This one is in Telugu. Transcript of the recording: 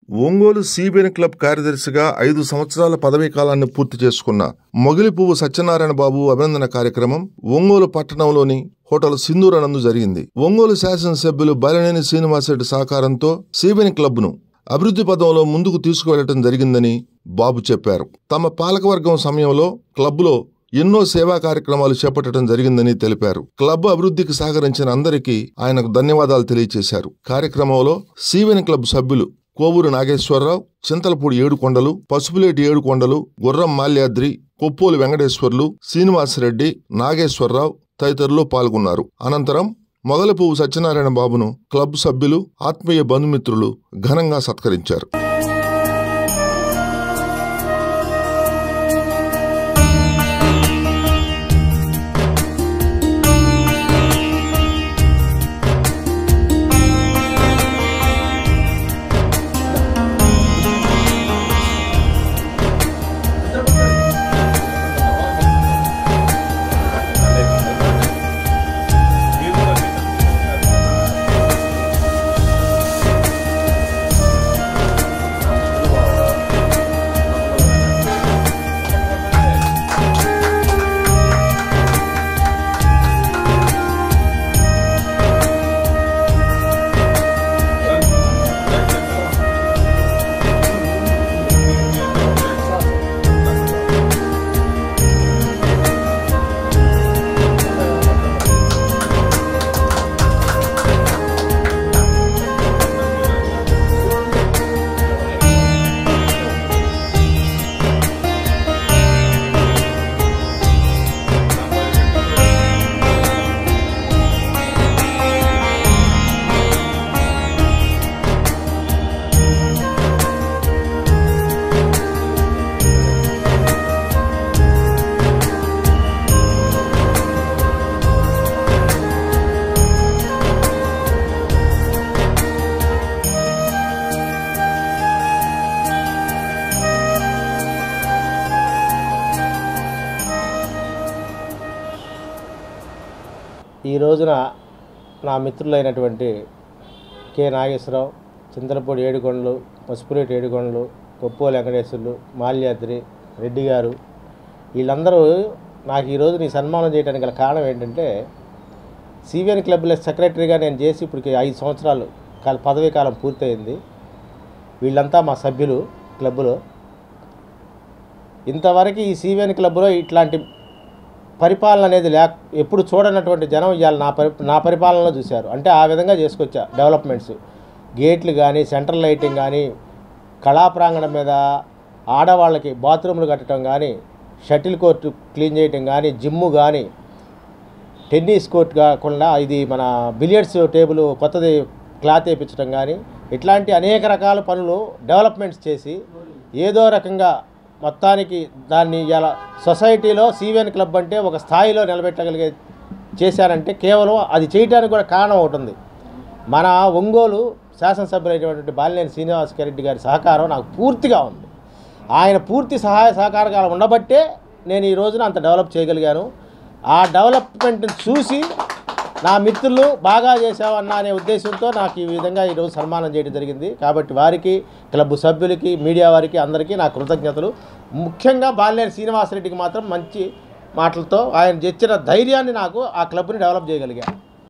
ఒంగోలు సిబిఎన్ క్లబ్ కార్యదర్శిగా 5 సంవత్సరాల పదవీ కాలాన్ని పూర్తి చేసుకున్న మొగిలిపువ్వు సత్యనారాయణ బాబు అభినందన కార్యక్రమం ఒంగోలు పట్టణంలోని హోటల్ సింధూర నందు జరిగింది. ఒంగోలు శాసనసభ్యులు బాలినేని శ్రీనివాసరెడ్డి సహకారంతో సిబిఎన్ క్లబ్ను అభివృద్ధి పదంలో ముందుకు తీసుకువెళ్లడం జరిగిందని బాబు చెప్పారు. తమ పాలకవర్గం సమయంలో క్లబ్లో ఎన్నో సేవా కార్యక్రమాలు చేపట్టడం జరిగిందని తెలిపారు. క్లబ్ అభివృద్ధికి సహకరించిన అందరికీ ఆయనకు ధన్యవాదాలు తెలియజేశారు. కార్యక్రమంలో సిబిఎన్ క్లబ్ సభ్యులు కోవూరు నాగేశ్వరరావు, చింతలపూడి ఏడుకొండలు, పసుపులేటి ఏడుకొండలు, గుర్రం మాల్యాద్రి, కొప్పోలు వెంకటేశ్వర్లు, శ్రీనివాసరెడ్డి, నాగేశ్వరరావు తదితరులు పాల్గొన్నారు. అనంతరం మొగలిపువ్వు సత్యనారాయణ బాబును క్లబ్ సభ్యులు, ఆత్మీయ బంధుమిత్రులు ఘనంగా సత్కరించారు. ఈ రోజున నా మిత్రులైనటువంటి కె నాగేశ్వరరావు, చింతలపూడి ఏడుకొండలు, పసుపులేటి ఏడుకొండలు, కొప్పోలు వెంకటేశ్వర్లు, మాల్యాద్రి, రెడ్డి గారు వీళ్ళందరూ నాకు ఈరోజు నీ సన్మానం చేయడానికి గల కారణం ఏంటంటే, సిబిఎన్ క్లబ్లో సెక్రటరీగా నేను చేసి ఇప్పటికి 5 సంవత్సరాలు పదవీ కాలం పూర్తయింది. వీళ్ళంతా మా సభ్యులు క్లబ్లో. ఇంతవరకు ఈ సిబిఎన్ క్లబ్లో ఇట్లాంటి పరిపాలన అనేది ఎప్పుడు చూడనటువంటి జనం ఇవాళ నా పరిపాలనలో చూశారు. అంటే ఆ విధంగా చేసుకొచ్చా. డెవలప్మెంట్స్, గేట్లు కానీ, సెంట్రల్ లైటింగ్ కానీ, కళా ప్రాంగణం మీద ఆడవాళ్ళకి బాత్రూములు కట్టడం కానీ, షటిల్ కోర్టు క్లీన్ చేయటం కానీ, జిమ్ము కానీ, టెన్నిస్ కోర్టు కాకుండా ఇది మన బిలియర్డ్స్ టేబుల్ కొత్తది క్లాత్ వేయించడం కానీ, ఇట్లాంటి అనేక రకాల పనులు డెవలప్మెంట్స్ చేసి ఏదో రకంగా మొత్తానికి దాన్ని ఇలా సొసైటీలో సిబిఎన్ క్లబ్ అంటే ఒక స్థాయిలో నిలబెట్టగలిగే చేశారంటే కేవలం అది చేయడానికి కూడా కారణం అవుతుంది. మన ఒంగోలు శాసనసభ్యులైనటువంటి బాలినేని శ్రీనివాసరెడ్డి గారి సహకారం నాకు పూర్తిగా ఉంది. ఆయన పూర్తి సహాయ సహకారాలు ఉండబట్టే నేను ఈ రోజున అంత డెవలప్ చేయగలిగాను. ఆ డెవలప్మెంట్ని చూసి నా మిత్రులు బాగా చేసావన్న అనే ఉద్దేశంతో నాకు ఈ విధంగా ఈరోజు సన్మానం చేయడం జరిగింది. కాబట్టి వారికి, క్లబ్ సభ్యులకి, మీడియా వారికి అందరికీ నా కృతజ్ఞతలు. ముఖ్యంగా బాలినేని శ్రీనివాసరెడ్డికి మాత్రం మంచి మాటలతో ఆయన తెచ్చిన ధైర్యాన్ని నాకు ఆ క్లబ్ని డెవలప్ చేయగలిగా.